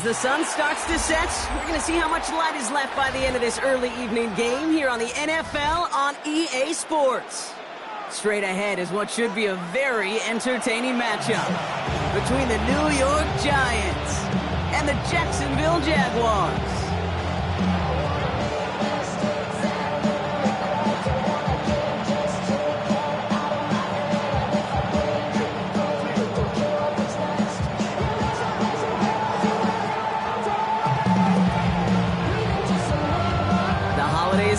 As the sun starts to set, we're going to see how much light is left by the end of this early evening game here on the NFL on EA Sports. Straight ahead is what should be a very entertaining matchup between the New York Giants and the Jacksonville Jaguars.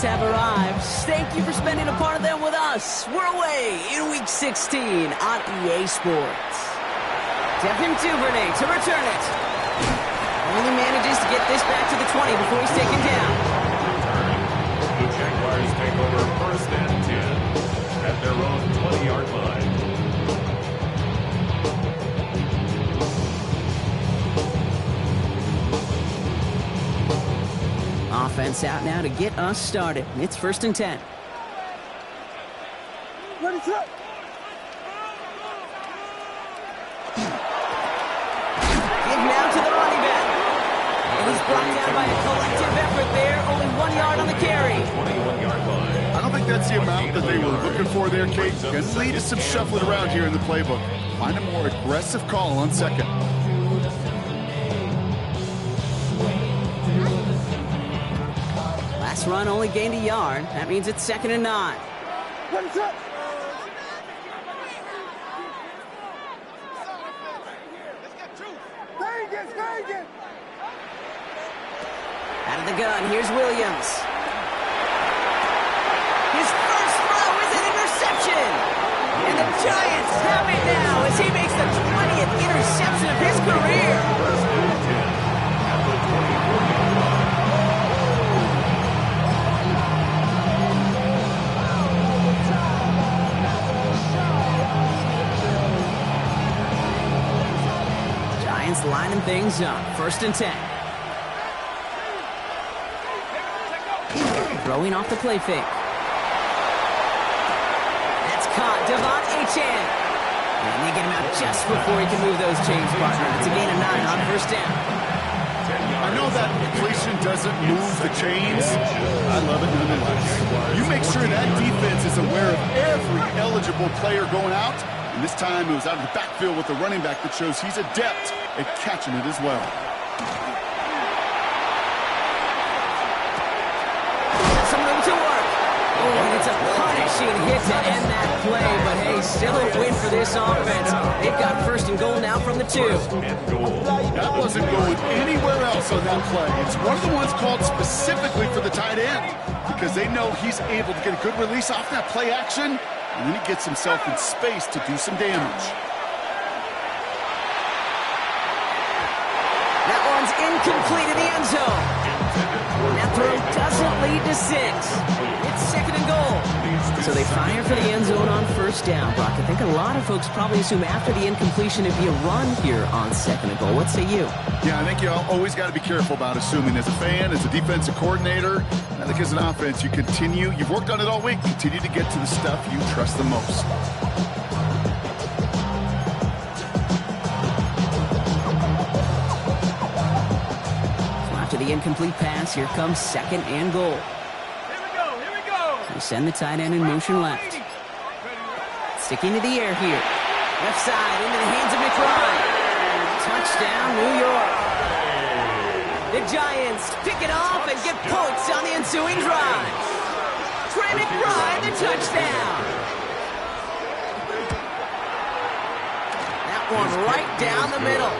Have arrived. Thank you for spending a part of them with us. We're away in Week 16 on EA Sports. Devin Duvernay to return it. Only manages to get this back to the 20 before he's taken down. The Jaguars take over first and 10 at their own 20-yard line. Offense out now to get us started. It's first and 10. Ready, set. Give now to the running back. And he's brought down by a collective effort there. Only 1 yard on the carry. 21-yard line. I don't think that's the amount that they were looking for there, Kate. Going to lead to some shuffling around here in the playbook. Find a more aggressive call on second. Last run only gained a yard. That means it's second and 9. Ready, set. Out of the gun, here's Williams. His first throw is an interception. And the Giants have it now as he makes the 20th interception of his career. First and 10 at the 24-yard line. Giants lining things up. First and 10. Throwing off the play fake. That's caught. Devon Achane. And they get him out just before he can move those chains, partner. It's a gain of 9 on first down. I know that completion doesn't move the chains. I love it nonetheless. You make sure that defense is aware of every eligible player going out. And this time it was out of the backfield with the running back that shows he's adept at catching it as well. Some room to work. Oh, and it's a punishing hit to end that play. But hey, still a win for this offense. They've got first and goal now from the 2. That wasn't going anywhere else on that play. It's one of the ones called specifically for the tight end because they know he's able to get a good release off that play action, and then he gets himself in space to do some damage. That one's incomplete in the end zone. That throw doesn't lead to 6. It's second and goal. So they fire for the end zone on first down. Brock, I think a lot of folks probably assume after the incompletion it'd be a run here on second and goal. What say you? Yeah, I think you always got to be careful about assuming. As a fan, as a defensive coordinator, I think as an offense, you've worked on it all week, continue to get to the stuff you trust the most. The incomplete pass. Here comes second and goal. Here we go. We send the tight end in motion left. Sticking to the air here. Left side into the hands of McBride. Touchdown, New York. The Giants pick it off and get points on the ensuing drive. Trey McBride, the touchdown. That one right down the middle.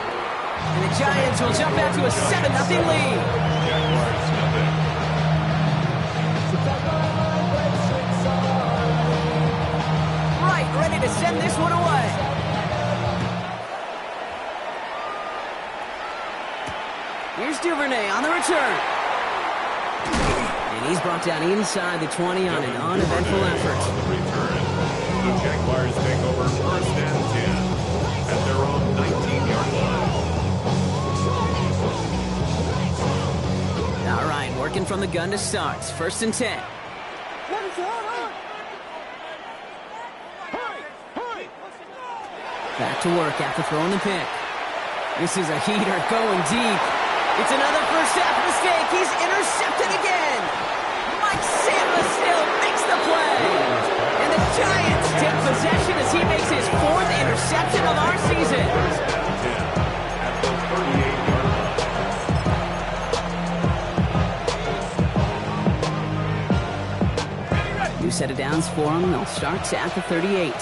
And the Giants will jump out to a 7-0 lead. Right, ready to send this one away. Here's Duvernay on the return. And he's brought down inside the 20 on an uneventful effort. On the return, the Jaguars take over first and 10 at their own 19-yard line. All right, working from the gun to start. First and 10. Back to work after throwing the pick. This is a heater going deep. It's another first half mistake. He's intercepted again. Mike Sandler still makes the play. And the Giants take possession as he makes his 4th interception of our season. At the 38-yard line. New set of downs for him. They'll start at the 38.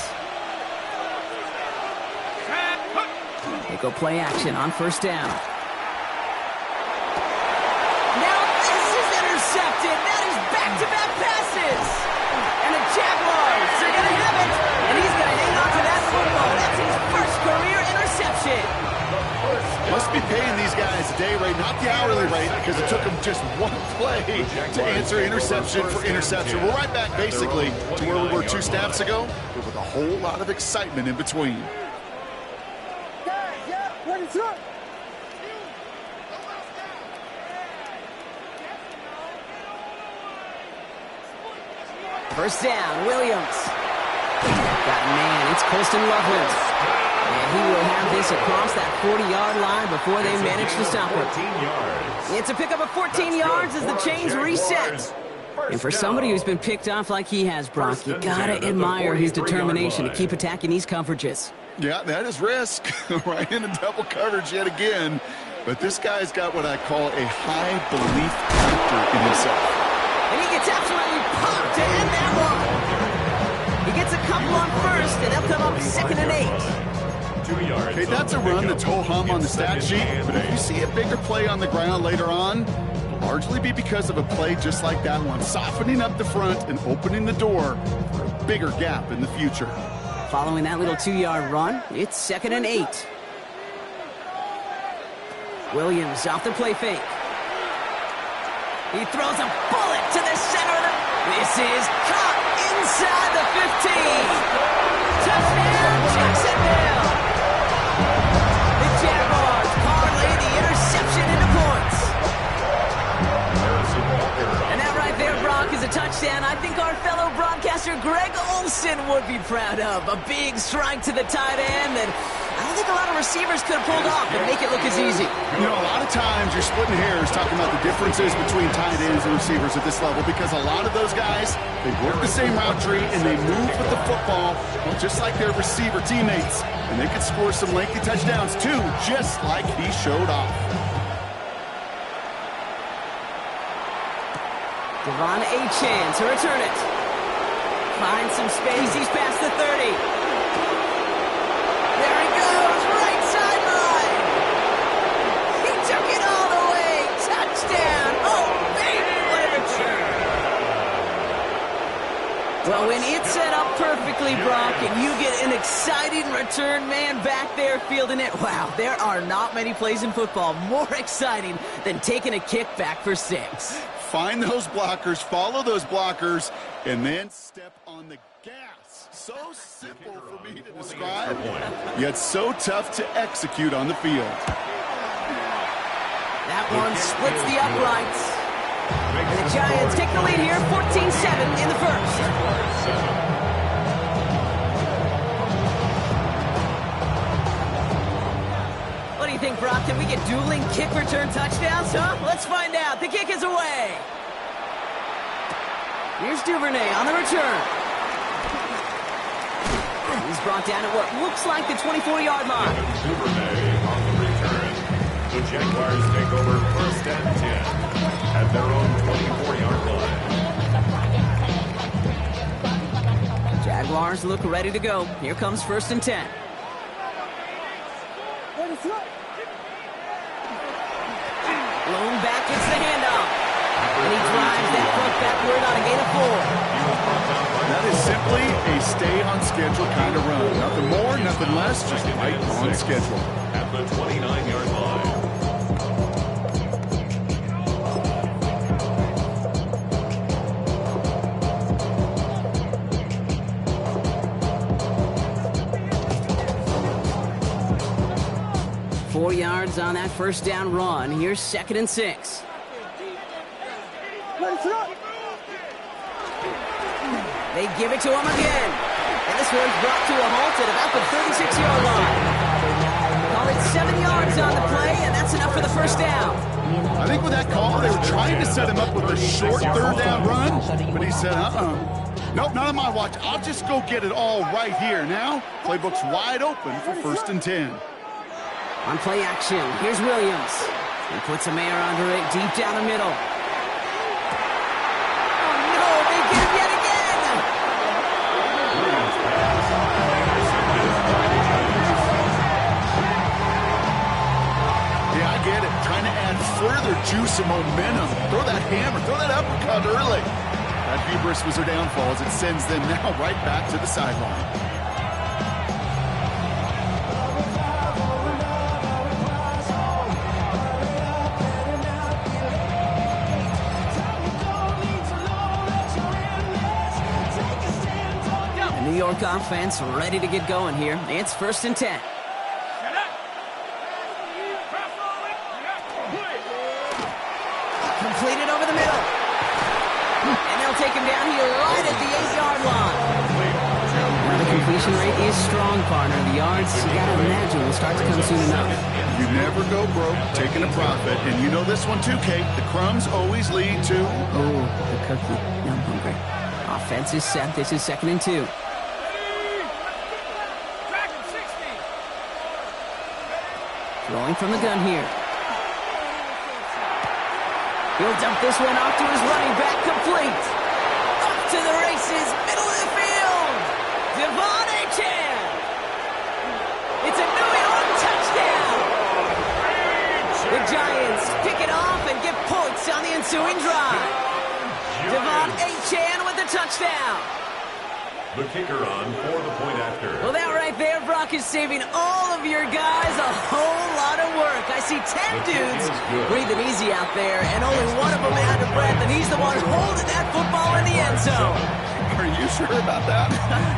They go play action on first down. That is back-to-back passes. And the Jaguars are going to have it. And he's going to hang on to that football. That's his first career interception. Must be paying these guys a day rate, not the hourly rate, because it took them just one play to answer interception for interception. We're right back, basically, to where we were 2 snaps ago, but with a whole lot of excitement in between. First down, Williams. Got a man, it's Colston Loveland. And he will have this across that 40-yard line before they manage to stop it. It's a pickup of 14 yards as the chains reset. And for somebody who's been picked off like he has, Brock, you gotta admire his determination to keep attacking these coverages. Yeah, that is risk. Right into double coverage yet again. But this guy's got what I call a high belief factor in himself. And he gets absolutely popped to end that one. He gets a couple on first, and they'll come up 2nd and 8. 2 yards. Okay, that's a run that's ho-hum on the stat sheet, but if you see a bigger play on the ground later on, it'll largely be because of a play just like that one, softening up the front and opening the door for a bigger gap in the future. Following that little 2-yard run, it's 2nd and 8. Williams off the play fake. He throws a bullet to the center of the... This is caught inside the 15. Touchdown, Jacksonville. The Jaguars parlay the interception into points. And that right there, Brock, is a touchdown I think our fellow broadcaster Greg Olsen would be proud of. A big strike to the tight end that I don't think a lot of receivers could have pulled off and make it look as easy. You know, a lot of times you're splitting hairs talking about the differences between tight ends and receivers at this level because a lot of those guys, they work the same route tree and they move with the football, well, just like their receiver teammates. And they could score some lengthy touchdowns too, just like he showed off. Devon Achane to return it. Finds some space. He's past the 30. There he goes, right sideline. He took it all the way. Touchdown. Oh, baby, what a return. Well, when it's set up perfectly, Brock, and you get an exciting return man back there fielding it, wow, there are not many plays in football more exciting than taking a kick back for 6. Find those blockers, follow those blockers, and then step on the gas. So simple for me to describe, yet so tough to execute on the field. That one splits the uprights. And the Giants take the lead here, 14-7 in the first. What do you think, Brock? Can we get dueling kick return touchdowns, huh? Let's find out. The kick is away. Here's Duvernay on the return. He's brought down at what looks like the 24-yard line. Duvernay on the return. The Jaguars take over 1st and 10 at their own 24-yard line. Jaguars look ready to go. Here comes 1st and 10. Lone back gets the handoff. And he drives that front backward on a gain of 4. That is simply a stay-on-schedule kind of run. Nothing more, nothing less, just right on schedule. At the 29-yard line. Four yards on that first down run. Here's 2nd and 6. They give it to him again. And this one's brought to a halt at about the 36-yard line. Call it 7 yards on the play, and that's enough for the first down. I think with that call, they were trying to set him up with a short third down run, but he said, nope, not on my watch. I'll just go get it all right here. Now, playbook's wide open for 1st and 10. On play action, here's Williams. He puts a man under it deep down the middle. Oh, no, they get him yet again! Yeah, I get it. Trying to add further juice and momentum. Throw that hammer, throw that uppercut early. That hubris was their downfall as it sends them now right back to the sideline. New York offense ready to get going here. It's 1st and 10. Completed over the middle. And they'll take him down here right at the 8-yard line. Now the completion rate is strong, partner. The yards, you gotta imagine, will start to come soon enough. You never go broke taking a profit. And you know this one too, Kate. The crumbs always lead to... Oh, the cookie. Now I'm hungry. Offense is set. This is 2nd and 2. Throwing from the gun here. He'll dump this one off to his running back, complete. Up to the races, middle of the field. Devon Achane. It's a New York touchdown. The Giants pick it off and get points on the ensuing drive. Devon Achane with the touchdown. The kicker on for the point after. Well, that right there, Brock, is saving all of your guys a whole lot of work. I see 10 dudes breathing easy out there, and only one of them out of breath, and he's the one holding that football in the end zone. Are you sure about that?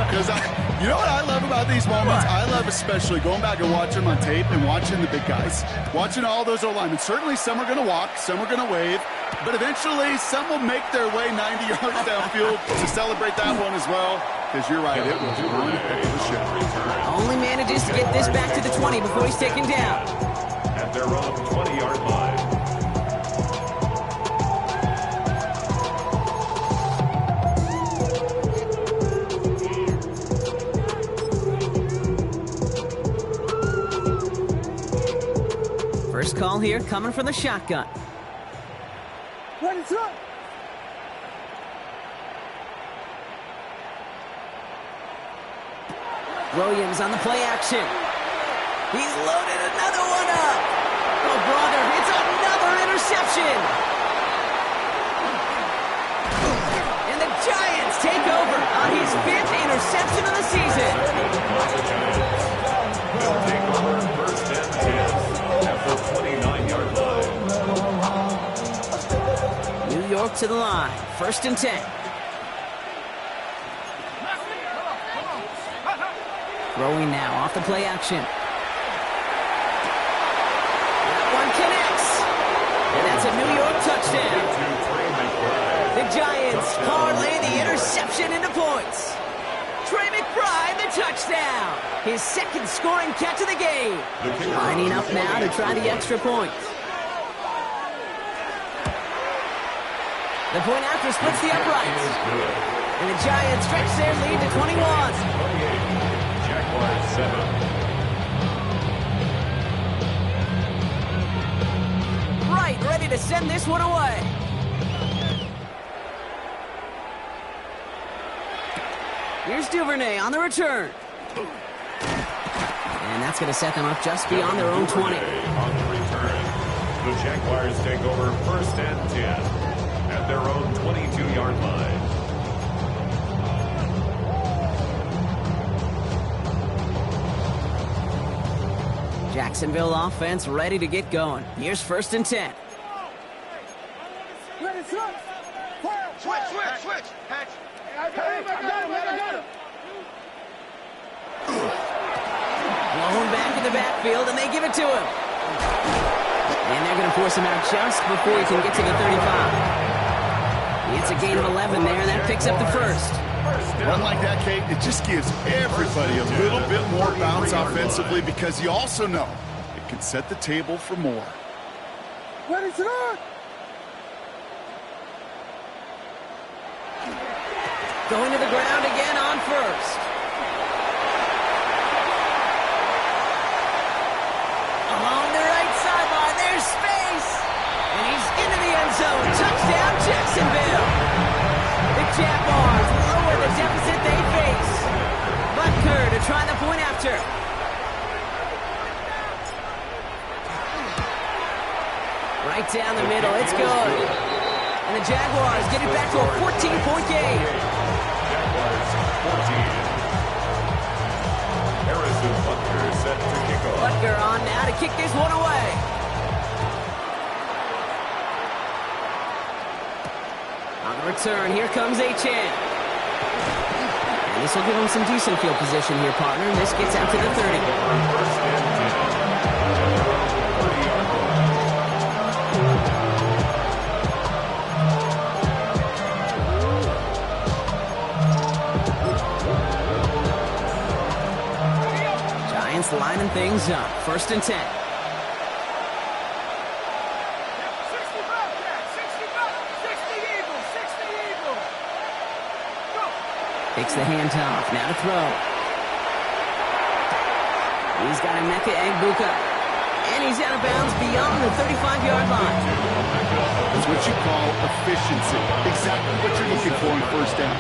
Because you know what I love about these moments? I love especially going back and watching them on tape and watching the big guys. Watching all those O-linemen. Certainly some are going to walk, some are going to wave, but eventually some will make their way 90 yards downfield to celebrate that one as well. Because you're right, it was one heck of a shot. Only manages to get this back to the 20 before he's taken down. At their own 20-yard line. First call here coming from the shotgun. Williams on the play action. He's loaded another one up. Oh, brother, it's another interception. And the Giants take over on his 5th interception of the season. They'll take over 1st and 10 at the 29-yard line. New York to the line. 1st and 10. Throwing now off the play action. That one connects. And that's a New York touchdown. The Giants parlay the interception into points. Trey McBride, the touchdown. His 2nd scoring catch of the game. Lining up now to try the extra point. The point after splits the uprights. And the Giants stretch their lead to 21. Jaguars 7. Right, ready to send this one away. Here's Duvernay on the return. And that's going to set them up just beyond their own 20. On the return, the Jaguars take over 1st and 10 at their own 22-yard line. Jacksonville offense ready to get going. Here's 1st and 10. Switch. Patch. I got him. Blown back in the backfield, and they give it to him. And they're going to force him out just before he can get to the 35. It's a gain of 11 there, and that picks up the 1st. Run like that, Kate, it just gives everybody a little bit more bounce offensively because you also know it can set the table for more. Ready to run! Going to the ground again on first. Along the right sideline, there's space. And he's into the end zone. Touchdown, Jacksonville. The Jaguars lower the deficit they face. Butker to try the point after. Right down the middle, it's good. And the Jaguars get it back to a 14-point game. Jaguars 14. Harrison Butker set to kick off. Butker on now to kick this one away. On the return, here comes Achane. And this will give him some decent field position here, partner. This gets out to the 30. First and 10. 30-yard line. Giants lining things up. First and 10. 60 Bobcat, 60 Bobcat, 60 Eagles, 60 Eagles. Go. Takes the handoff. Now to throw. He's got Emeka Egbuka. And he's out of bounds beyond the 35-yard line. That's what you call efficiency. Exactly what you're looking for in first down.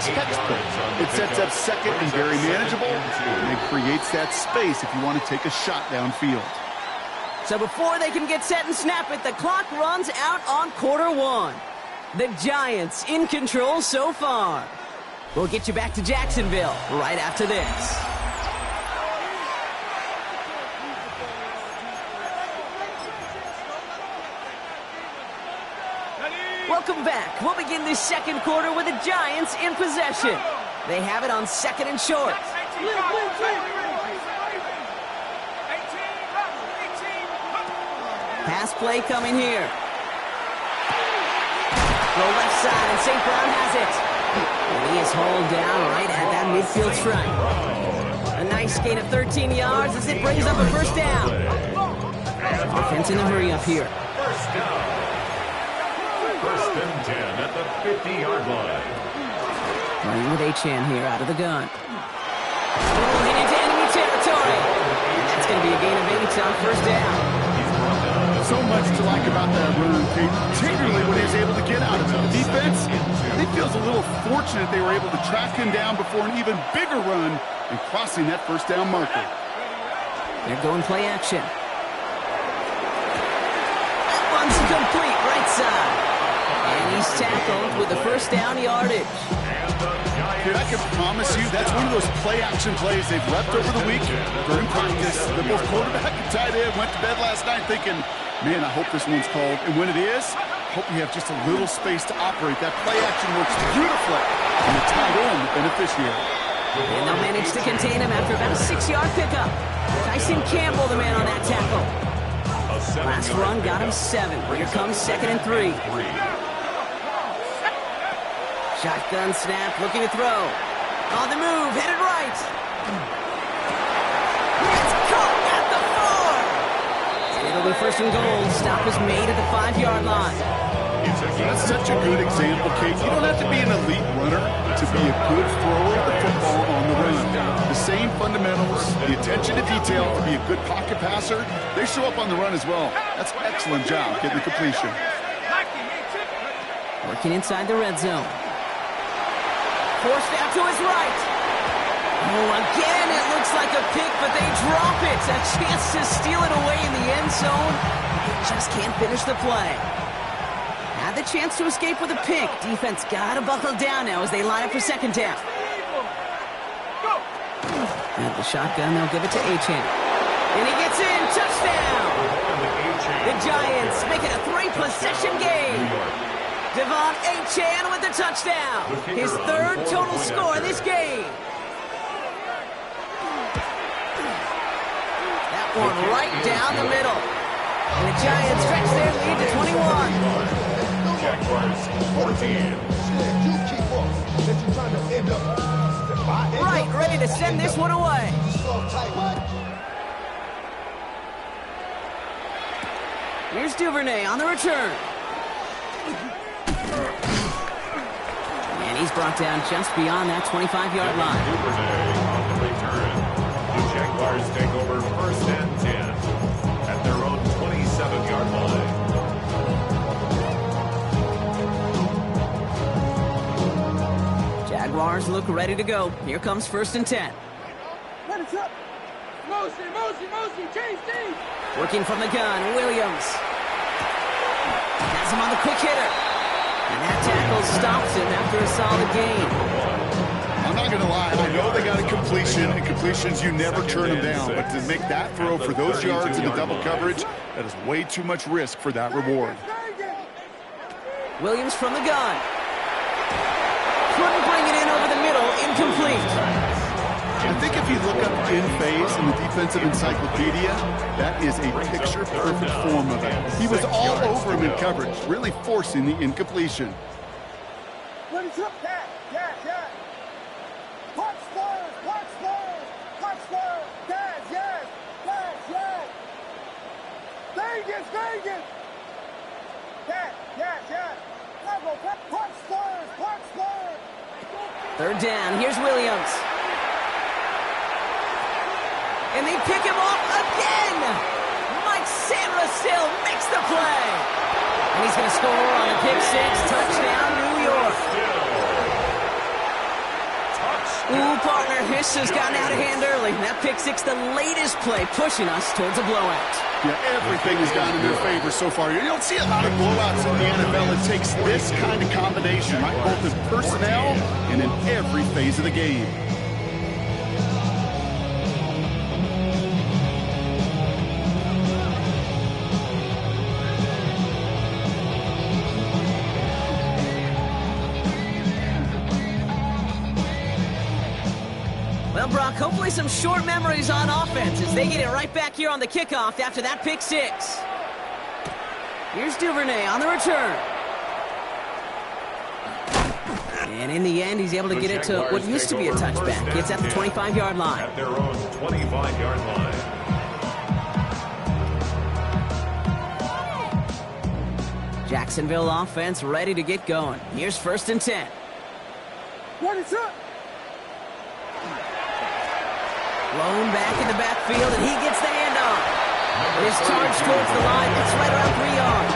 Textbook. It sets up second and very manageable, and it creates that space if you want to take a shot downfield. So before they can get set and snap it, the clock runs out on quarter one. The Giants in control so far. We'll get you back to Jacksonville right after this. Welcome back. We'll begin this second quarter with the Giants in possession. They have it on second and short. Pass play coming here. Throw left side, and St. Brown has it. And he is hauled down right at that midfield stripe. A nice gain of 13 yards as it brings up a first down. Offense in a hurry up here. First down. First and 10 at the 50-yard line. Running with Achane here out of the gun. Rolling into enemy territory. And that's going to be a gain of 8 on first down. So much to like about that run, particularly when he was able to get out of it. The defense, I think, feels a little fortunate they were able to track him down before an even bigger run and crossing that first down marker. They're going play action. That one's complete right side. And he's tackled with the first down yardage. Dude, I can promise you that's one of those play-action plays they've repped over the week during practice. The both quarterback and tight end went to bed last night thinking, man, I hope this one's called. And when it is, I hope you have just a little space to operate. That play-action works beautifully. And the tight end, the beneficiary. And they'll manage to contain him after about a 6-yard pickup. Tyson Campbell, the man on that tackle. Last run got him 7. Here comes second and 3. Shotgun snap, looking to throw. On the move, headed right. It's caught at the 4. And it'll be first and goal. Stop is made at the 5-yard line. That's such a good example, Kate. You don't have to be an elite runner to be a good thrower of the football on the run. The same fundamentals, the attention to detail to be a good pocket passer, they show up on the run as well. That's an excellent job getting the completion. Working inside the red zone. Forced out to his right. Oh, again, it looks like a pick, but they drop it. A chance to steal it away in the end zone. Just can't finish the play. Had the chance to escape with a pick. Defense got to buckle down now as they line up for second down. And the shotgun, they'll give it to Achane. And he gets in. Touchdown. The Giants make it a 3-possession game. Devon Achane with the touchdown. His 3rd total score this game. That one right down the middle. And the Giants stretch their lead to 21. Jaguars 14. Right, ready to send this one away. Here's Duvernay on the return. And he's brought down just beyond that 25-yard line. Duvernay on the return. The Jaguars take over first and 10 at their own 27-yard line. Jaguars look ready to go. Here comes first and 10. Let it up. Motion, change team. Working from the gun, Williams. Has him on the quick hitter. And that tackle stops him after a solid gain. I'm not going to lie. I know they got a completion, and completions, you never turn them down. But to make that throw for those yards in the double coverage, that is way too much risk for that reward. Williams from the gun. Couldn't bring it in over the middle. Incomplete. I think if you look up in phase in the defensive encyclopedia, that is a picture-perfect form of it. He was all over him in coverage, really forcing the incompletion. Let it up. Yeah. Punch Spurs. Yes. Vegas. Yes. Punch Spurs. Third down. Here's Williams. And they pick him off again. Mike Sanderson makes the play. And he's going to score on a pick six. Touchdown, New York. Ooh, partner, this has gotten out of hand early. That pick six, the latest play, pushing us towards a blowout. Yeah, everything has gone in their favor so far. You don't see a lot of blowouts in the NFL. It takes this kind of combination, right? Both in personnel and in every phase of the game. Well, Brock, hopefully some short memories on offense as they get it right back here on the kickoff after that pick six. Here's Duvernay on the return. And in the end, he's able to get it to what used to be a touchback. It's at the 25-yard line. At their own 25-yard line. Jacksonville offense ready to get going. Here's first and 10. What is up? Blown back in the backfield, and he gets the handoff. His charge towards the line. It's right around 3 yards.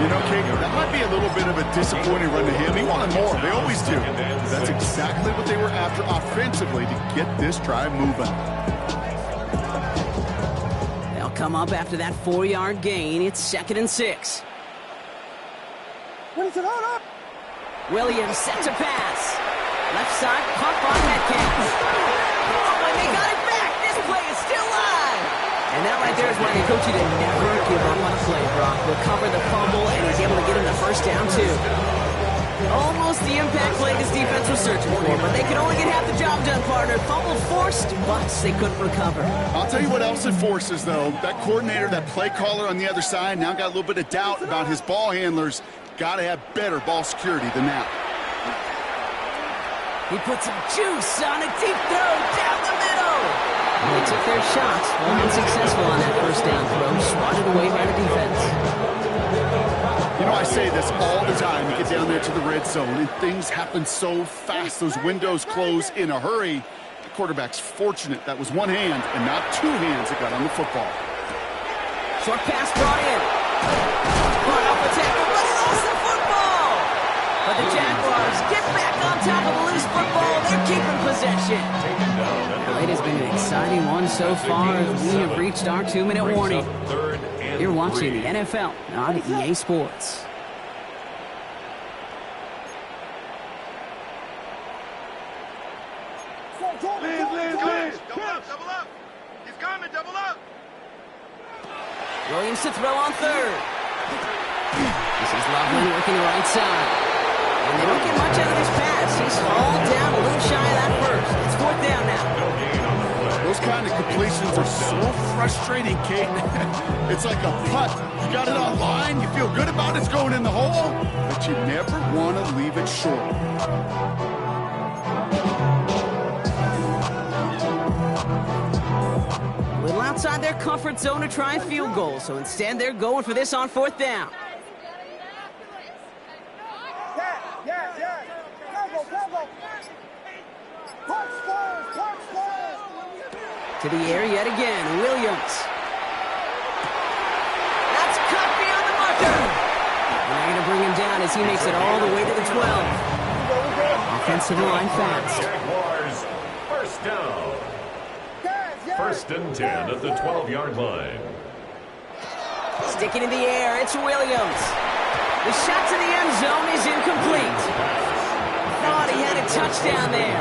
You know, Kate, that might be a little bit of a disappointing run to him. He wanted more. They always do. That's exactly what they were after offensively to get this drive moving. They'll come up after that 4-yard gain. It's second and 6. What is it? Hold up. Williams set to pass. Left side, pump on Metcalf. Oh, and they got it back. This play is still live. And that right there is why they coach you to never give up on a play, Brock. Recover the fumble, and he's able to get him the first down, too. Almost the impact play this defense was searching for, but they could only get half the job done, partner. Fumble forced, but they couldn't recover. I'll tell you what else it forces, though. That coordinator, that play caller on the other side, now got a little bit of doubt about his ball handlers. Got to have better ball security than that. He put some juice on a deep throw down the middle. They took their shots, but unsuccessful on that first down throw, swatted away by the defense. You know, I say this all the time. You get down there to the red zone, and things happen so fast. Those windows close in a hurry. The quarterback's fortunate that was one hand and not two hands that got on the football. Short pass brought in. Caught off the tackle, but he lost the football. But the Jaguars get back on top of the loose football. They're keeping possession. Well, it has been an exciting one so far as we have reached our 2-minute warning. You're watching the NFL on EA Sports. Liz. Double up. He's coming, double up. Williams to throw on third. This is Loveland working the right side. And they don't get much out of this pass. He's hauled down a little shy of that first. It's fourth down now. Those kind of completions are so frustrating, Kate. It's like a putt. You got it on line, you feel good about it's going in the hole, but you never want to leave it short. Little outside their comfort zone to try a field goal, so instead they're going for this on 4th down. To the air yet again, Williams. That's cut beyond the marker. And they're going to bring him down as he makes it all the way to the 12. Offensive line fast. Jaguars, first down. 1st and 10 at the 12-yard line. Sticking in the air, it's Williams. The shot to the end zone is incomplete. Thought he had a touchdown there.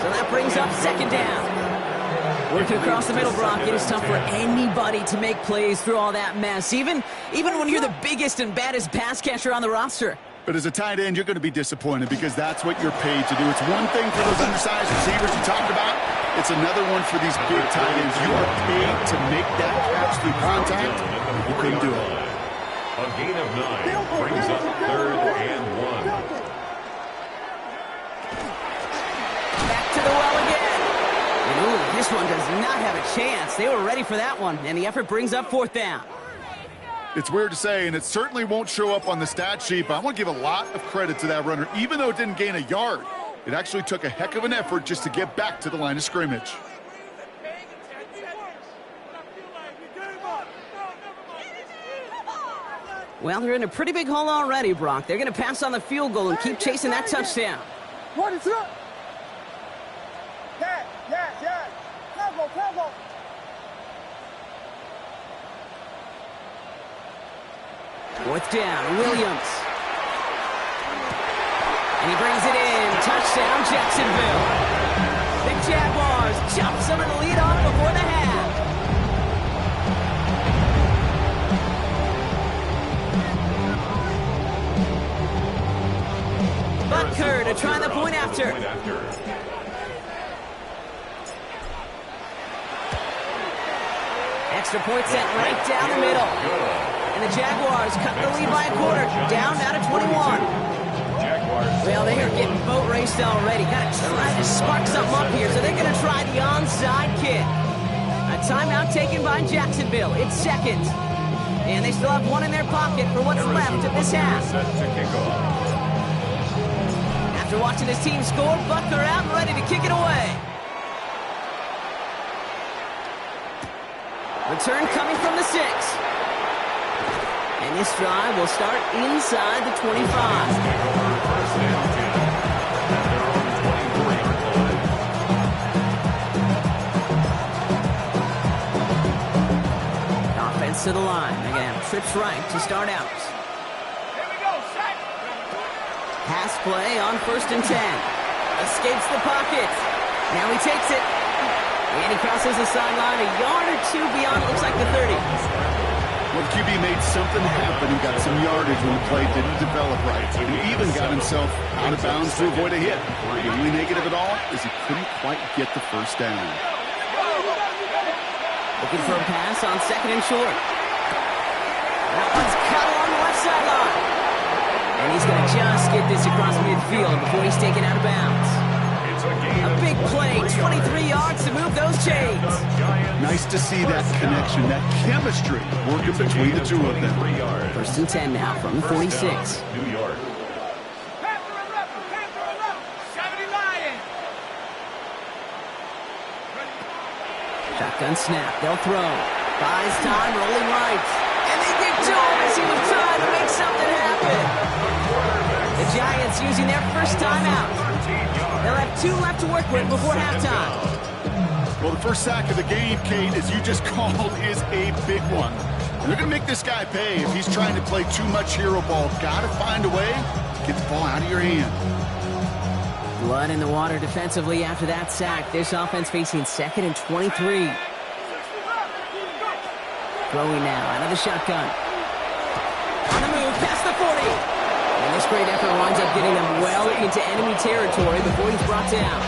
So that brings up 2nd down. Working across the middle, Brock, it is tough for anybody to make plays through all that mess, even when you're the biggest and baddest pass catcher on the roster. But as a tight end, you're going to be disappointed because that's what you're paid to do. It's one thing for those undersized receivers you talked about. It's another one for these big tight ends. You are paid to make that catch through contact. You couldn't do it. A gain of 9 brings up 3rd and 1. Back to the well again. And ooh, this one does not have a chance. They were ready for that one, and the effort brings up 4th down. It's weird to say, and it certainly won't show up on the stat sheet, but I want to give a lot of credit to that runner. Even though it didn't gain a yard, it actually took a heck of an effort just to get back to the line of scrimmage. Well, they're in a pretty big hole already, Brock. They're going to pass on the field goal and keep chasing that touchdown. What is up? Yeah. Travel. 4th down, Williams. And he brings it in. Touchdown, Jacksonville. The Jaguars chop some of the lead off before the half. Butker to try the point after. Extra point sent right down the middle. And the Jaguars cut the lead by a quarter, down now to 21. Well, they are getting boat raced already. Got to try to spark something up here, so they're going to try the onside kick. A timeout taken by Jacksonville. It's 2nd. And they still have one in their pocket for what's left of this half. After watching his team score, Butker out and ready to kick it away. Return coming from the 6. And this drive will start inside the 25. Offense to the line. They're going to have trips right to start out. Here we go, set. Pass play on 1st and 10. Escapes the pocket. Now he takes it. And he crosses the sideline a yard or two beyond, it looks like the 30. Well, the QB made something happen. He got some yardage when the play didn't develop right. And he even got himself out of bounds to avoid a hit. The only negative at all is he couldn't quite get the 1st down. Looking for a pass on 2nd and short. That one's cut along the left sideline. And he's going to just get this across midfield before he's taken out of bounds. A big play, 23 yards to move those chains. Nice to see that connection, that chemistry working between the two of them. 1st and 10 now from the 46. New York. Shotgun snap, they'll throw. Buys time, rolling right. And they get to him as he was trying to make something happen. The Giants using their first timeout. They'll have 2 left to work with before halftime. Well, the first sack of the game, Kate, as you just called, is a big one. And they're going to make this guy pay if he's trying to play too much hero ball. Got to find a way to get the ball out of your hand. Blood in the water defensively after that sack. This offense facing 2nd and 23. Throwing now out of the shotgun. On the move, past the 40. And this great effort winds up getting them well into enemy territory before he's brought down.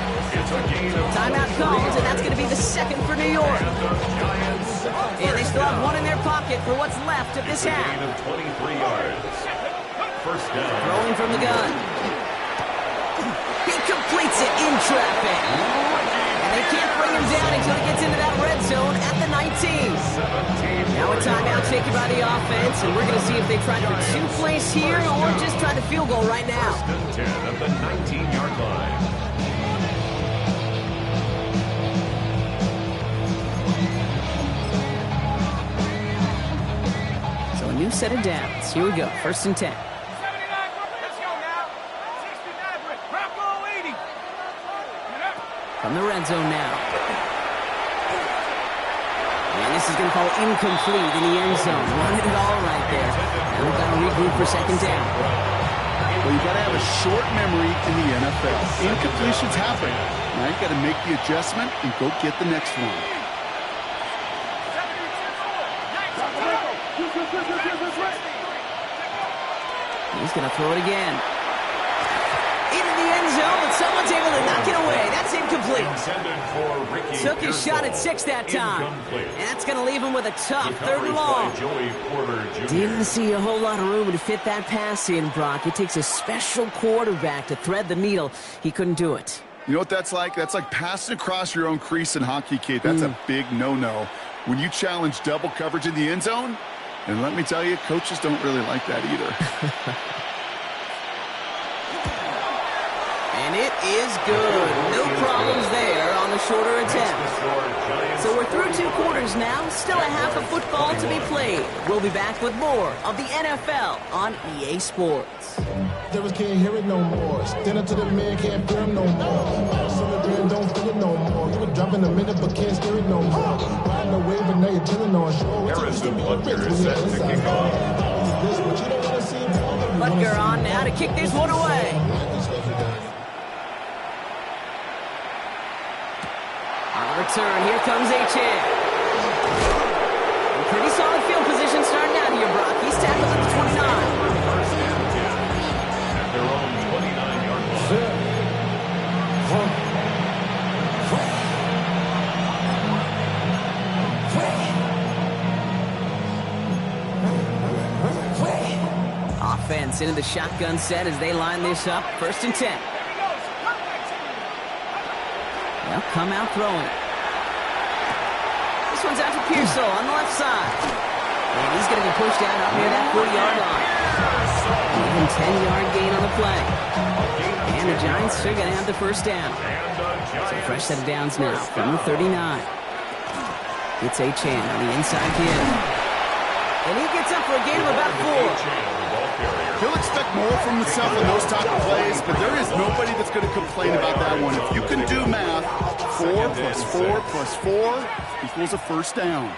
Timeout comes, and that's going to be the 2nd for New York. And they still have one in their pocket for what's left of this half. 23 yards. First down. Throwing from the gun. He completes it in traffic. And they can't bring him down until he gets into that red zone at the 19. Now a timeout taken by the offense, and we're going to see if they try for 2 plays here or just try the field goal right now. First and 10 at the 19-yard line. So a new set of downs. Here we go. First and 10. 79, let's go now. 69, Bronco 80. From the red zone now. And this is going to fall incomplete in the end zone. Wanted it all right there. Now we've got to regroup for second down. Well, you've got to have a short memory in the NFL. Incompletions happen. Now you've got to make the adjustment and go get the next one. He's going to throw it again. Into the end zone, and someone's able to knock it away. That's incomplete. Took his shot at 6 that time. And that's going to leave him with a tough third and long. Didn't see a whole lot of room to fit that pass in, Brock. It takes a special quarterback to thread the needle. He couldn't do it. You know what that's like? That's like passing across your own crease in hockey, Kate. That's a big no-no. When you challenge double coverage in the end zone, and let me tell you, coaches don't really like that either. And it is good. No problems there on the shorter attempt. So we're through 2 quarters now. Still a half of football to be played. We'll be back with more of the NFL on EA Sports. Devils can't hear it no more. Stand up to the man, can't fear him no more. Celebrating, don't feel it no more. You were dropping a minute, but can't steer it no more. Riding the wave, but now you're chilling on shore. Harrison Butker is set to kick off. Butker on now to kick this one away. On the return, here comes Achane. Pretty solid field position starting out here, Brock. He's tackled at the 29. First and 10 at their own 29-yard line. Offense into the shotgun set as they line this up. First and 10. They'll come out throwing. This one's out to Pearsall on the left side. And he's going to be pushed out up near that 40-yard line. Even 10-yard gain on the play. And the Giants are going to have the first down. So fresh set of downs now from the 39. It's Achane on the inside kid. And he gets up for a gain of about 4. He'll expect more from himself in those type of plays, but there is nobody that's going to complain about that one. If you can do math, 4 plus 4 plus 4 equals a first down.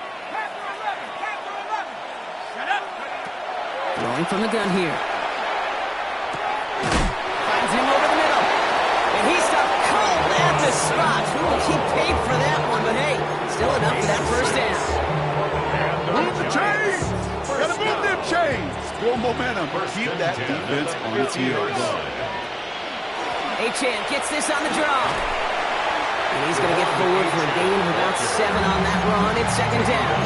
Throwing from the gun here. Finds him over the middle. And he's stopped cold at the spot. Ooh, he paid for that one, but hey, still enough for that first down. Move the chains! Gotta move them chains! Build momentum. Keep that defense on its heels. Achane gets this on the draw. And he's going to get forward for a gain of about 7 on that run. It's second down.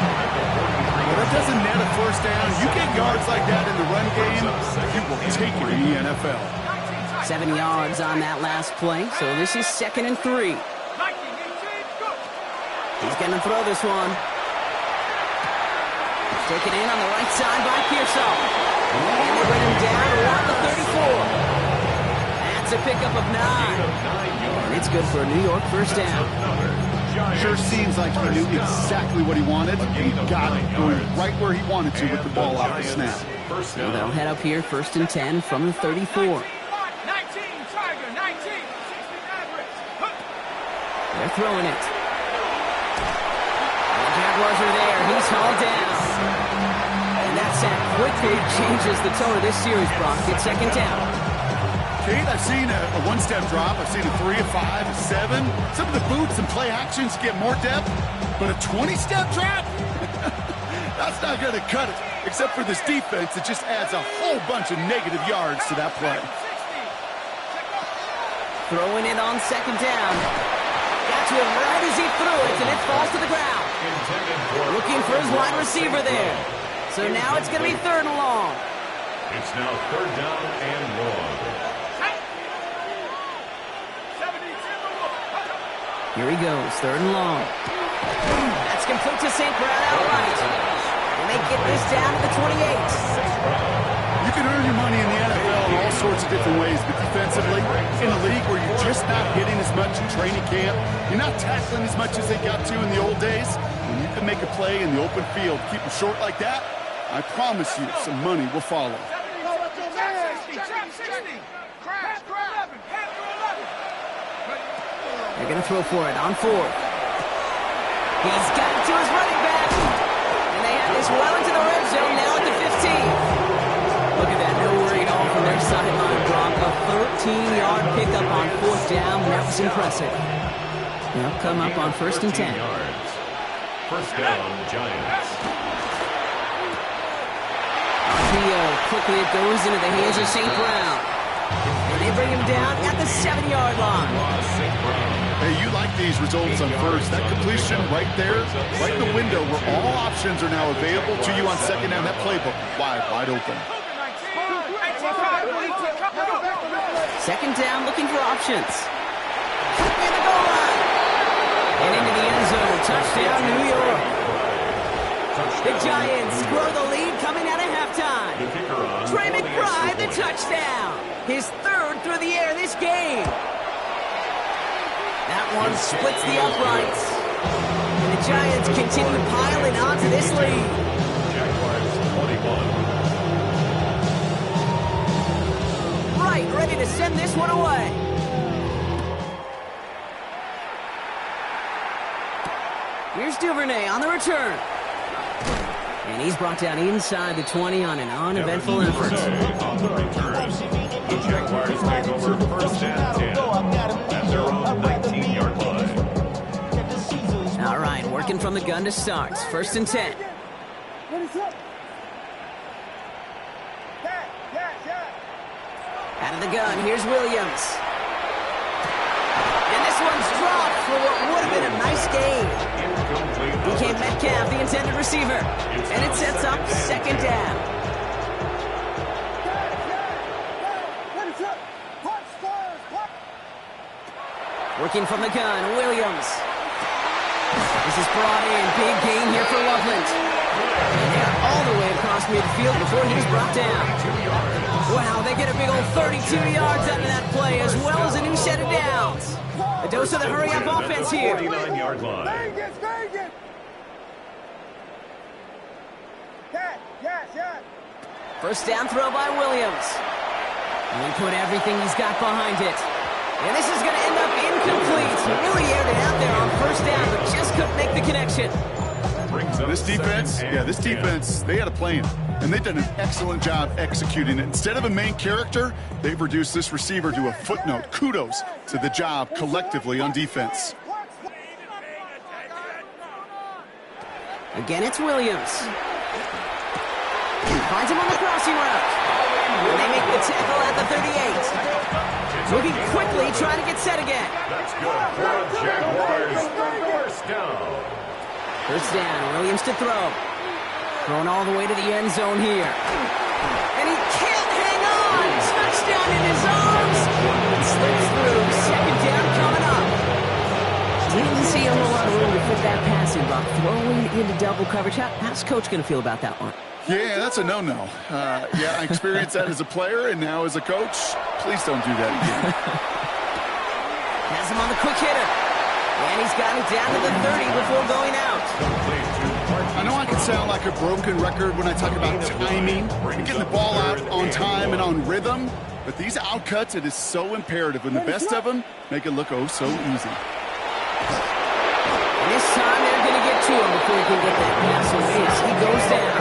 Well, that doesn't net a first down. You get yards like that in the run game, you will take it in the NFL. 7 yards on that last play, so this is 2nd and 3. He's going to throw this one. Taken in on the right side by Pearsall. And they bring him down around the 34. That's a pickup of 9. And it's good for a New York first down. Sure seems like he knew exactly what he wanted. He got it going right where he wanted to with the ball off the snap. So they'll head up here first and 10 from the 34. They're throwing it. The Jaguars are there. He's hauled down. And that sack quickly changes the tone of this series, Brock. It's second down. Kate, I've seen a one-step drop. I've seen a 3, a 5, a 7. Some of the boots and play actions get more depth. But a 20-step drop? That's not going to cut it. Except for this defense, it just adds a whole bunch of negative yards to that play. Throwing it on second down. Got to him right as he threw it, and it falls to the ground. Looking for his wide receiver there. So now it's going to be 3rd and long. It's now 3rd down and long. Here he goes, 3rd and long. That's complete to St. Brown. this down to the 28. You can earn your money in the NFL in all sorts of different ways, but defensively, in a league where you're just not hitting as much in training camp, you're not tackling as much as they got to in the old days, when you can make a play in the open field, keep them short like that, I promise you some money will follow. They're going to throw for it on 4th. He's got it to his running back. And they have this well into the red zone now at the 15. Look at that, no worry at all from their sideline, Brock. A 13-yard pickup on 4th down. That was impressive. They'll come up on 1st and 10. Yards. First down, Giants. RPO, quickly it goes into the hands of St. Brown. And they bring him down at the 7-yard line. Hey, you like these results on first. That completion right there, right in the window where all options are now available to you on second down. That playbook wide open. Second down, looking for options. In the goal line. And into the end zone. Touchdown, New York. The Giants grow the lead coming out of halftime. Trey McBride, the touchdown. His 3rd through the air this game. That one splits the uprights. And the Giants continue piling onto this lead. Jaguars 21. Right, ready to send this one away. Here's Duvernay on the return. And he's brought down inside the 20 on an uneventful effort. On the return, the Jaguars take over 1st and 10 at their own 19-yard line. All right, working from the gun to start. 1st and 10. Out of the gun, here's Williams. And this one's dropped for what would have been a nice game. Became Metcalf, the intended receiver. And it sets up 2nd down. Working from the gun, Williams. This is brought in. Big gain here for Loveland. And all the way across midfield before he's brought down. Wow, they get a big old 32 yards out of that play, as well as a new set of downs. A dose of the hurry-up offense here. 49-yard line. First down throw by Williams. And he put everything he's got behind it. And this is going to end up incomplete. He really aired it out there on 1st down, but just couldn't make the connection. This defense, they had a plan. And they've done an excellent job executing it. Instead of a main character, they've reduced this receiver to a footnote. Kudos to the job collectively on defense. Again, it's Williams. Finds him on the crossing route. And they make the tackle at the 38. Moving quickly, trying to get set again. That's good for the Jaguars. First down. First down, Williams to throw. Thrown all the way to the end zone here. And he can't hang on. Touchdown in his arms. And slips through. 2nd down coming up. Didn't see a whole lot of room to fit that pass in, Buck. Throwing into double coverage. How's Coach going to feel about that one? Yeah, that's a no-no. Yeah, I experienced that as a player and now as a coach. Please don't do that again. Has him on the quick hitter. And he's got it down to the 30 before going out. I know I can sound like a broken record when I talk about timing and getting the ball out on time and on rhythm, but these outcuts, it is so imperative, and the best of them make it look oh so easy. And this time they're going to get to him before he can get that pass away as he goes down.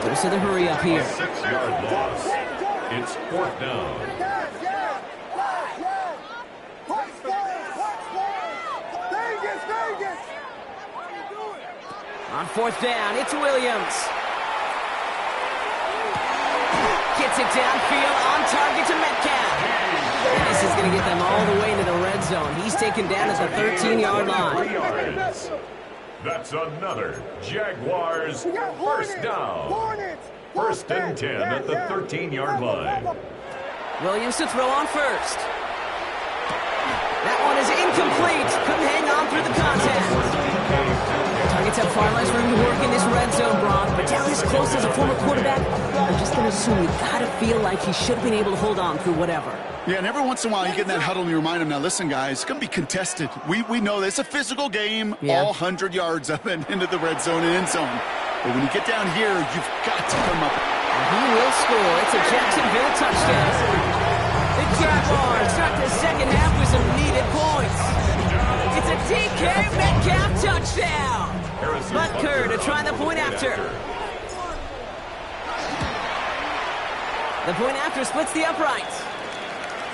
Goes to the hurry up here. 6-yard loss. It's 4th down. On 4th down, it's Williams. Gets it downfield, on target to Metcalf. And this is going to get them all the way into the red zone. He's taken down at the 13-yard line. That's another Jaguars first down. 1st and 10 at the 13-yard line. Williams to throw on 1st. That one is incomplete. Couldn't hang on through the contact. Targets have far less room to work in this red zone, Brock, but most as a former quarterback, I'm just going to assume you got to feel like he should have been able to hold on through whatever. Yeah, and every once in a while you get in that huddle and you remind him, now listen, guys, it's going to be contested. We know this. It's a physical game, all 100 yards up and into the red zone and end zone. But when you get down here, you've got to come up. And he will score. It's a Jacksonville touchdown. The Jaguars start the second half with some needed points. It's a DK Metcalf touchdown. Butker to try the point after. The point after splits the uprights.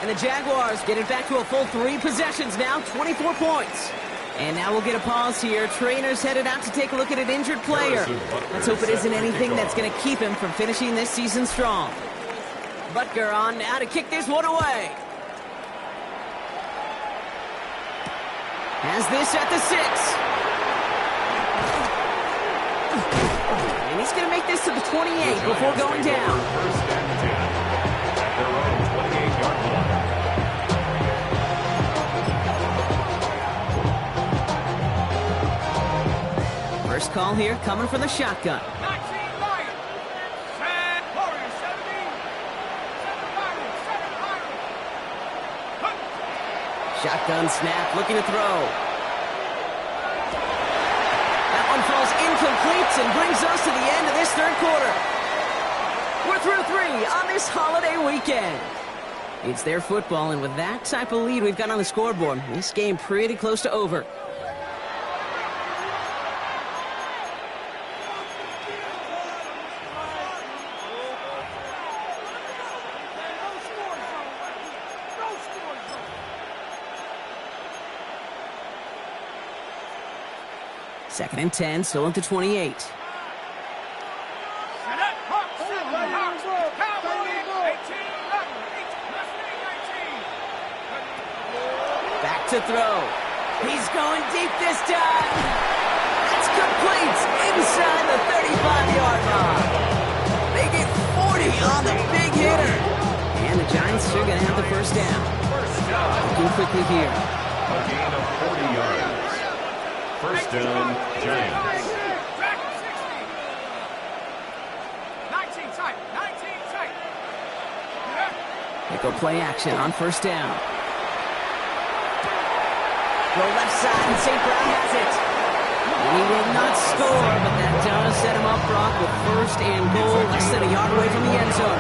And the Jaguars get it back to a full 3 possessions now, 24 points. And now we'll get a pause here. Trainer's headed out to take a look at an injured player. Let's hope it isn't anything that's going to keep him from finishing this season strong. Butker on now to kick this one away. Has this at the 6. And he's going to make this to the 28 before going down. First and 10 at their own 28-yard line. First call here coming from the shotgun. 19 Lions. Set. Warriors 17. Set Pirates. Set Pirates. Shotgun snap, looking to throw. That one falls incomplete and brings us to the end of this third quarter. We're through 3 on this holiday weekend. It's their football, and with that type of lead we've got on the scoreboard, this game pretty close to over. Second and 10, still into 28. Back to throw. He's going deep this time. It's complete inside the 35-yard line. They get 40 on the big hitter. And the Giants are going to have the first down. Looking quickly here. A gain of 40 yards. First down, Giants. 19 tight. 19 tight. They go play action on first down. Go left side, and St. Brown has it. He will not score, but that does set him up, Brock, with first and goal, less than a yard away from the end zone.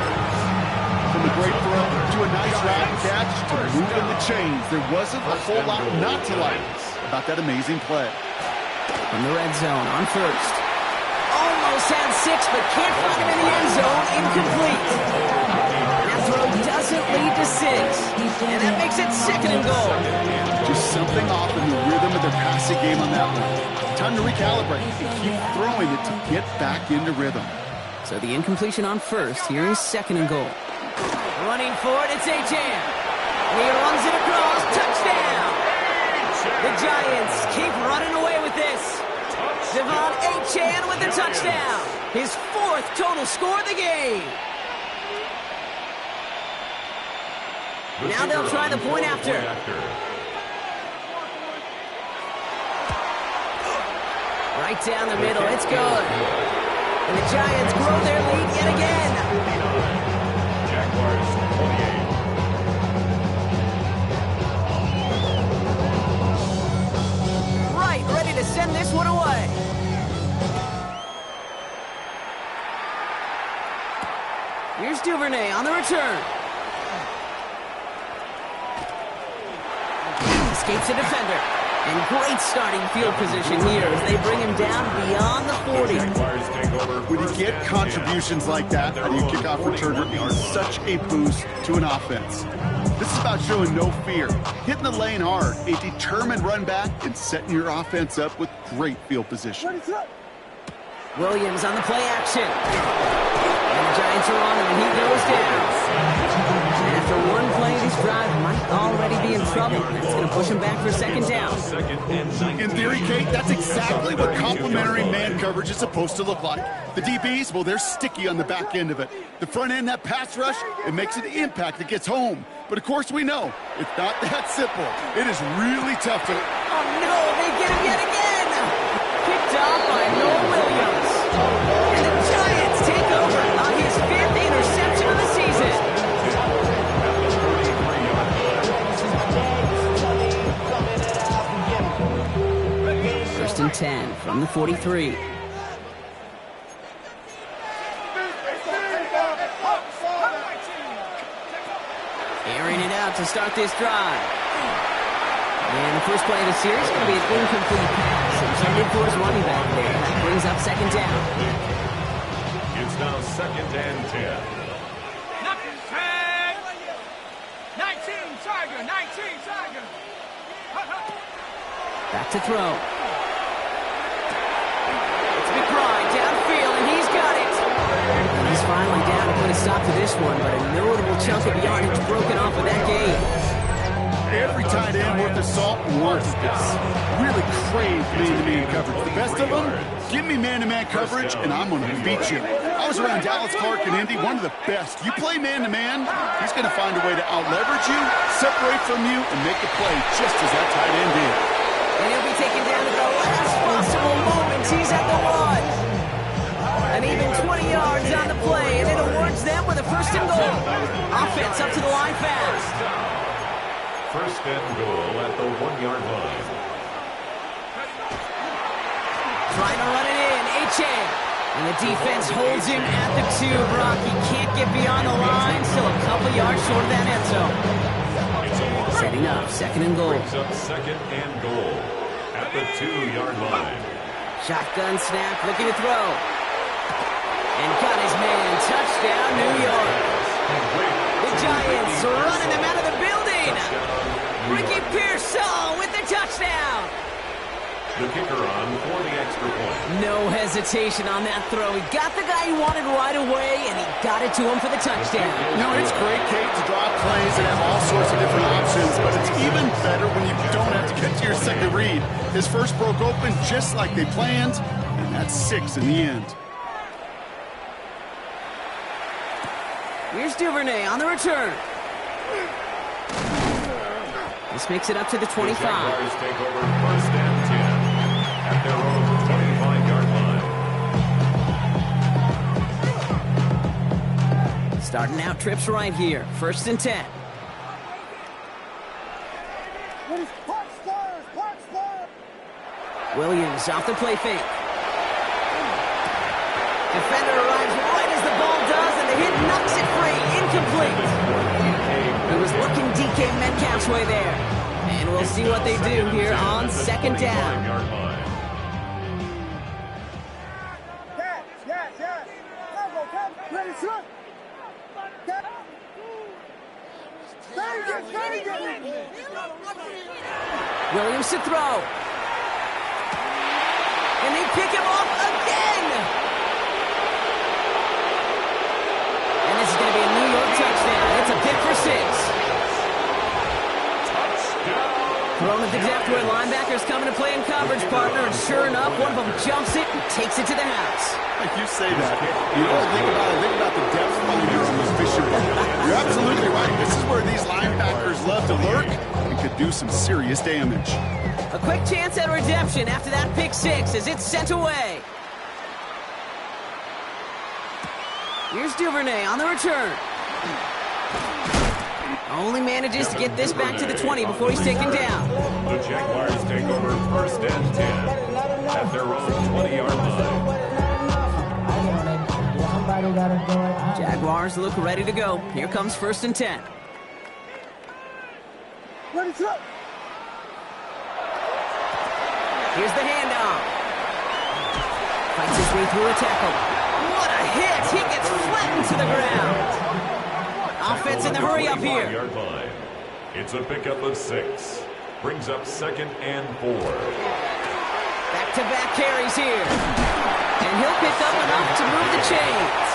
From a great throw to a nice route catch to moving the chains. There wasn't a whole lot not to like about that amazing play. From the red zone on first. Almost had 6, but can't find him in the end zone. Incomplete. That throw doesn't lead to 6. And that makes it second and goal. Just something off in the rhythm of their passing game on that one. Time to recalibrate and keep throwing it to get back into rhythm. So the incompletion on first. Here is second and goal. Running for it, it's Achane. He runs it across. Touchdown. The Giants keep running away with this. Devon Achane with the touchdown. His 4th total score of the game. Now they'll try the point after. Right down the middle, it's good. And the Giants grow their lead yet again. Jaguars 28. Right, ready to send this one away. Here's Duvernay on the return. Escapes a defender. And great starting field position here as they bring him down beyond the 40. Jaguars take over. When you get contributions like that out of your kickoff returner, it is such a boost to an offense. This is about showing no fear, hitting the lane hard, a determined run back, and setting your offense up with great field position. Williams on the play action. And the Giants are on him, and he goes down. And after one play, this drive might already be in trouble. That's going to push him back for second down. In theory, Kate, that's exactly what complementary man coverage is supposed to look like. The DBs, well, they're sticky on the back end of it. The front end, that pass rush, it makes an impact that gets home. But of course we know, it's not that simple. It is really tough to... Oh no, they get him yet again! Picked off by Noah Williams. And the Giants 10 from the 43. Airing it out to start this drive. And the first play of the series is going to be an incomplete pass. Intended for his running back there. That brings up second down. It's now second and 10. 19 Tiger, 19 Tiger. Back to throw. It's McBride downfield, and he's got it. And he's finally down to put a stop to this one, but a notable chunk of yardage broken off of that game. Every tight end worth of salt wants this. Really crave man-to-man coverage. The best of them, give me man-to-man coverage, and I'm going to beat you. I was around Dallas Clark and Indy, one of the best. You play man-to-man, he's going to find a way to out-leverage you, separate from you, and make a play just as that tight end did. And he'll be taken down at the last possible moment. He's at the 1. An even 20 yards on the play, and it awards them with a first and goal. Offense up to the line fast. First and goal at the 1-yard line. Trying to run it in, Achane. And the defense holds him at the 2, Brock. He can't get beyond the line, still a couple yards short of that end zone. Setting up, second and goal. Brings up second and goal at the 2-yard line. Shotgun snap, looking to throw. And got his man, touchdown, New York. The Giants running them out of the building. Ricky Pearsall with the touchdown. The kicker on for the extra point. No hesitation on that throw. He got the guy he wanted right away, and he got it to him for the touchdown. You know, it's great, Kate, to draw plays and have all sorts of different options, but it's even better when you don't have to get to your second read. His first broke open just like they planned, and that's 6 in the end. Here's Duvernay on the return. This makes it up to the 25. The Jaguars take over first and 10 at their own 25-yard line. Starting out trips right here. First and 10. Williams off the play fake. Defender arrives right as the ball does, and the hit knocks it free. Incomplete. It was looking DK Metcalf's way there. And we'll see what they do here on second down. Williams to throw. And they pick him off again. And this is going to be a New York touchdown. It's a pick for 6. Thrown at the depth where linebackers coming to play in coverage, partner, and sure enough, one of them jumps it and takes it to the house. Like you say that, you don't think about the depth finders on this fishing boat. You're absolutely right. This is where these linebackers love to lurk and could do some serious damage. A quick chance at redemption after that pick 6 as it's sent away. Here's Duvernay on the return. Only manages to get this back to the 20 before he's taken down. The Jaguars take over first and 10 at their own 20-yard line. Jaguars look ready to go. Here comes first and 10. Here's the handoff. Fights his way through a tackle. What a hit! He gets flattened to the ground. Offense in the hurry up here. It's a pickup of 6. Brings up second and 4. Back-to-back carries here. And he'll pick up enough to move the chains.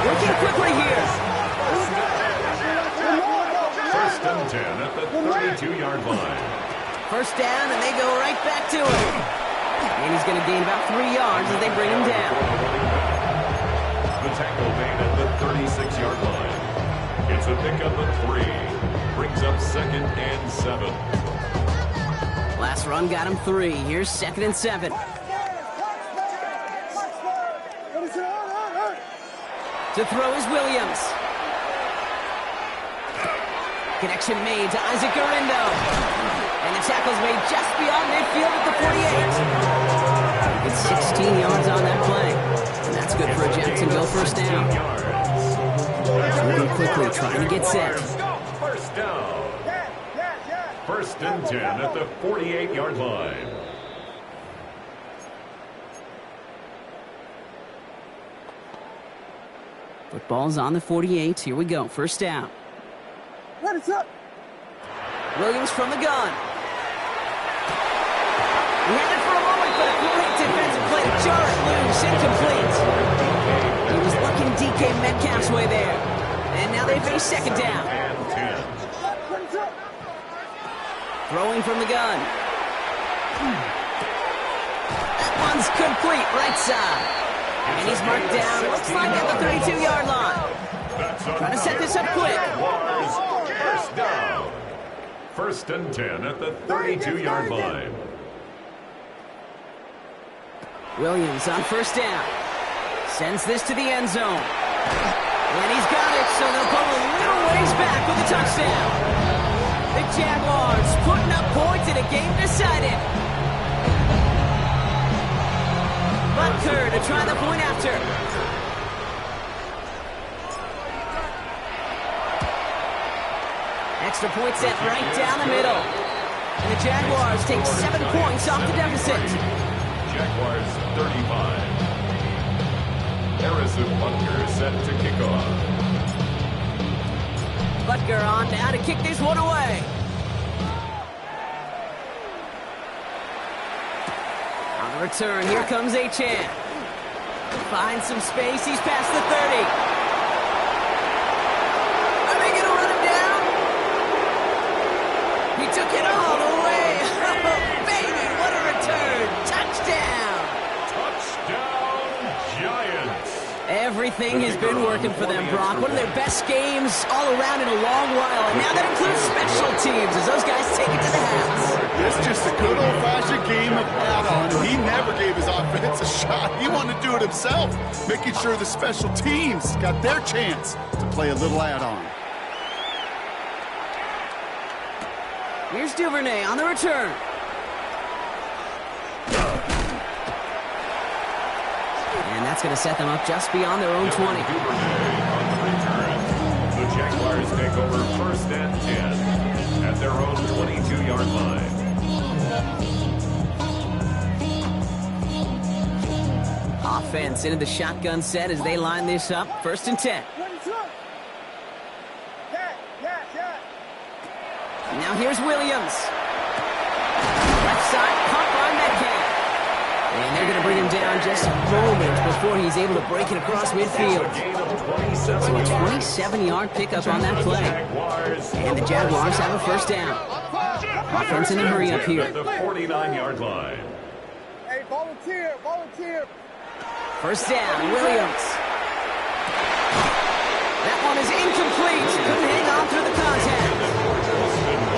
Working quickly here. First and 10 at the 32-yard line. First down, and they go right back to him. And he's going to gain about 3 yards as they bring him down. The tackle made at the 36-yard line. It's a pickup of 3. Brings up second and 7. Last run got him 3. Here's second and 7. To throw is Williams. Connection made to Isaac Gurindo. And the tackle's made just beyond midfield at the 48. It's 16 yards on that play. And that's good for a Jacksonville first down. Moving quickly, trying to get set. First down. First and 10 at the 48-yard line. Football's on the 48. Here we go. First down. Ready, set. Williams from the gun. He had it for a moment, but a great defensive play to jar it loose. Incomplete. He was looking DK Metcalf's way there. And now they face second down. Throwing from the gun. That one's complete, right side. And he's marked down, looks like at the 32-yard line. Trying to set this up quick. First down. First and 10 at the 32-yard line. Williams on first down. Sends this to the end zone. And he's got it, so they'll pull a little ways back with a touchdown. The Jaguars putting up points in a game decided. Butker to try the point after. Extra point set right down the middle. And the Jaguars take 7 points off the deficit. Jaguars 35. Harrison Butker set to kick off. Butker on now to kick this one away. On the return, here comes Achane. Finds some space, he's past the 30. Are they going to run him down? He took it all the way. Oh, baby, what a return. Touchdown. Touchdown, Giants. Everything has been working for them, Brock. One of their best games all around in a long while. And now that includes special teams as those guys take it to the house. It's just a good old-fashioned game of add-on. He never gave his offense a shot. He wanted to do it himself, making sure the special teams got their chance to play a little add-on. Here's Duvernay on the return. And that's going to set them up just beyond their own 20. On the return. The Jaguars take over first and 10 at their own 22-yard line. Offense into the shotgun set as they line this up. First and 10. Now here's Williams. Left side, caught by Metcalf. And they're going to bring him down just a moment before he's able to break it across midfield. So a 27-yard pickup on that play. And the Jaguars have a first down. Offense in a hurry up here. The 49-yard line. Hey, volunteer. First down, Williams. That one is incomplete. Couldn't hang on through the contact.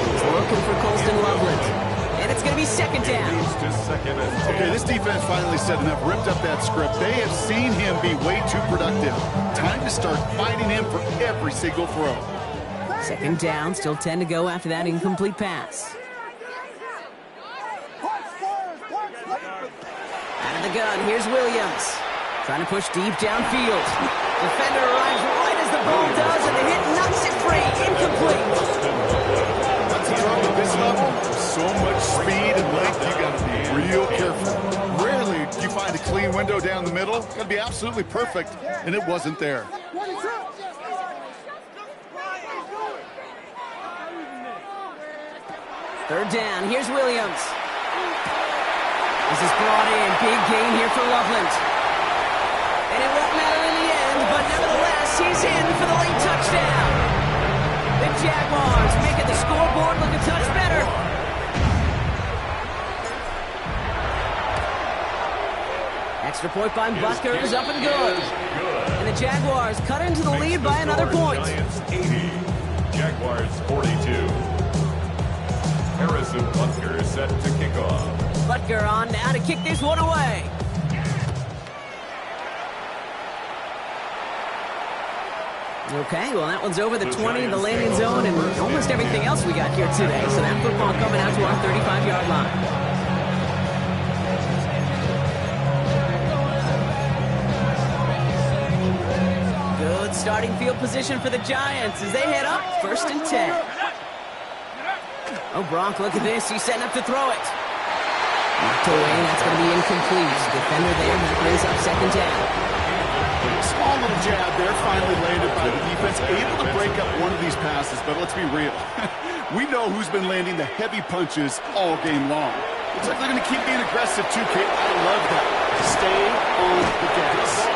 He's looking for Colston Loveland. And it's going to be second down. Okay, this defense finally said enough, ripped up that script. They have seen him be way too productive. Time to start fighting him for every single throw. Second down, still 10 to go after that incomplete pass. Out of the gun, here's Williams. Trying to push deep downfield. Defender arrives right as the ball does, and the hit knocks it free. Incomplete. That's the trouble at this level. So much speed and length, you got to be real careful. Rarely do you find a clean window down the middle. Got to be absolutely perfect, and it wasn't there. Third down, here's Williams. This is brought in. Big gain here for Loveland. And it won't matter in the end, but nevertheless, he's in for the late touchdown. The Jaguars making the scoreboard look a touch better. Extra point by Butker is up and good. And the Jaguars cut into the lead by another point. Giants 80, Jaguars 42. Harrison Butker set to kick off. Butker on now to kick this one away. Okay, well, that one's over the 20, the landing zone, and almost everything else we got here today. So that football coming out to our 35-yard line. Good starting field position for the Giants as they head up 1st and 10. Oh, Brock, look at this. He's setting up to throw it. Knocked away, that's going to be incomplete. Defender there, that brings up 2nd down. Small little jab there, finally landed by the defense. Able to break up one of these passes, but let's be real. We know who's been landing the heavy punches all game long. Looks like they're going to keep being aggressive too, Kate. I love that. Stay on the gas.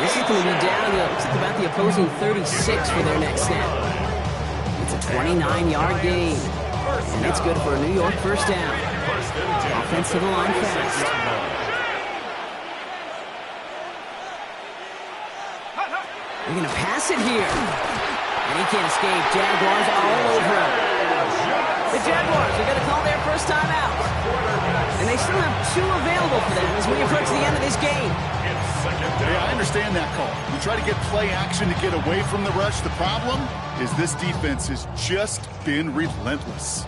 This is going to be down to looks like about the opposing 36 for their next snap. It's a 29-yard gain. And it's good for a New York 1st down. Offense to the line fast. They're going to pass it here. And he can't escape. Jaguars all over him. The Jaguars are going to call their first time out. And they still have 2 available for them as we approach the end of this game. Yeah, I understand that call. You try to get play action to get away from the rush. The problem is this defense has just been relentless.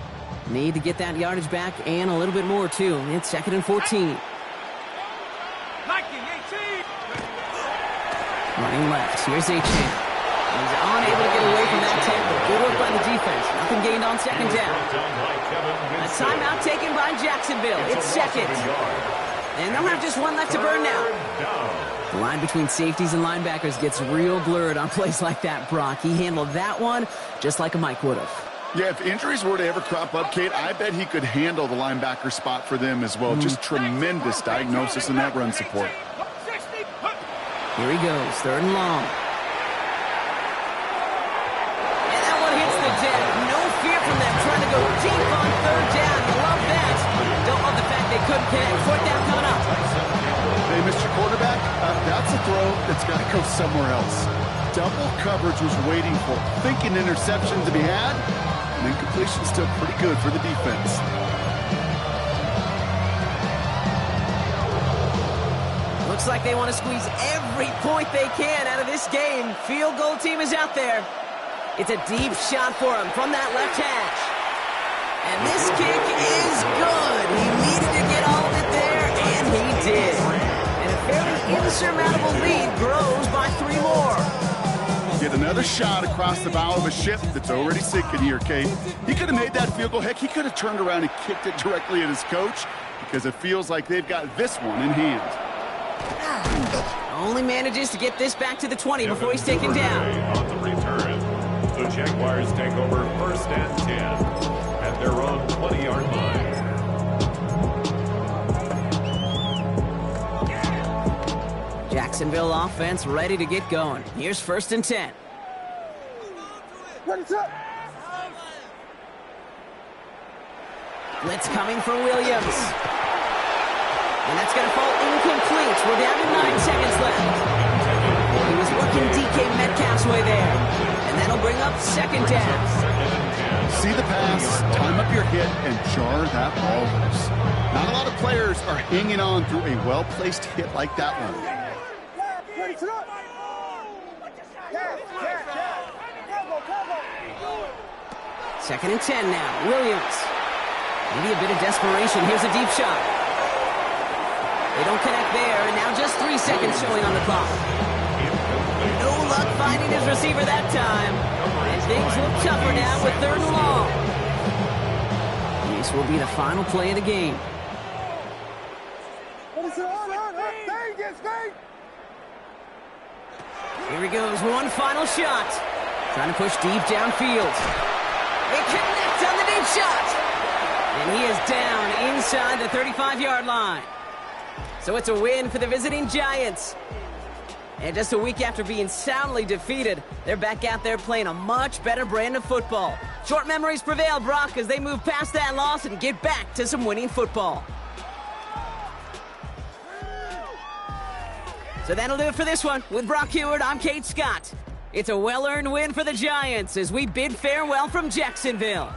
Need to get that yardage back and a little bit more, too. It's 2nd and 14. Running left. Here's Achane. He's unable to get away from that tackle. Good work by the defense. Nothing gained on 2nd down. A timeout taken by Jacksonville. It's 2nd. And they'll have just 1 left to burn now. The line between safeties and linebackers gets real blurred on plays like that, Brock. He handled that one just like a Mike would have. Yeah, if injuries were to ever crop up, Kate, I bet he could handle the linebacker spot for them as well. Just tremendous diagnosis in that run support. Here he goes, 3rd and long. And that one hits the deck. No fear from them, trying to go deep on 3rd down. You love that. Don't love the fact they couldn't connect. 4th down coming up. Hey, Mr. Quarterback, that's a throw that's got to go somewhere else. Double coverage was waiting for, thinking interception to be had, and incompletion still pretty good for the defense. Looks like they want to squeeze every point they can out of this game. Field goal team is out there. It's a deep shot for him from that left hash. And this kick is good. He needed to get all of it there, and he did. And a fairly insurmountable lead grows by 3 more. Get another shot across the bow of a ship that's already sinking here, Kate. He could have made that field goal. Heck, he could have turned around and kicked it directly at his coach because it feels like they've got this one in hand. Only manages to get this back to the 20 before he's taken down. On the return, the Jaguars take over 1st and 10 at their own 20-yard line. Jacksonville offense ready to get going. Here's 1st and 10. Blitz coming for Williams. And that's going to fall incomplete. We're down to 9 seconds left. He was working DK Metcalf's way there. And that'll bring up 2nd down. See the pass, time up your hit, and jar that ball loose. Not a lot of players are hanging on through a well-placed hit like that one. 2nd and 10 now. Williams. Maybe a bit of desperation. Here's a deep shot. They don't connect there, and now just 3 seconds showing on the clock. No luck finding his receiver that time. And things look tougher now with 3rd and long. This will be the final play of the game. Here he goes, one final shot. Trying to push deep downfield. They connect on the deep shot. And he is down inside the 35-yard line. So it's a win for the visiting Giants. And just a week after being soundly defeated, they're back out there playing a much better brand of football. Short memories prevail, Brock, as they move past that loss and get back to some winning football. So that'll do it for this one. With Brock Huard, I'm Kate Scott. It's a well-earned win for the Giants as we bid farewell from Jacksonville.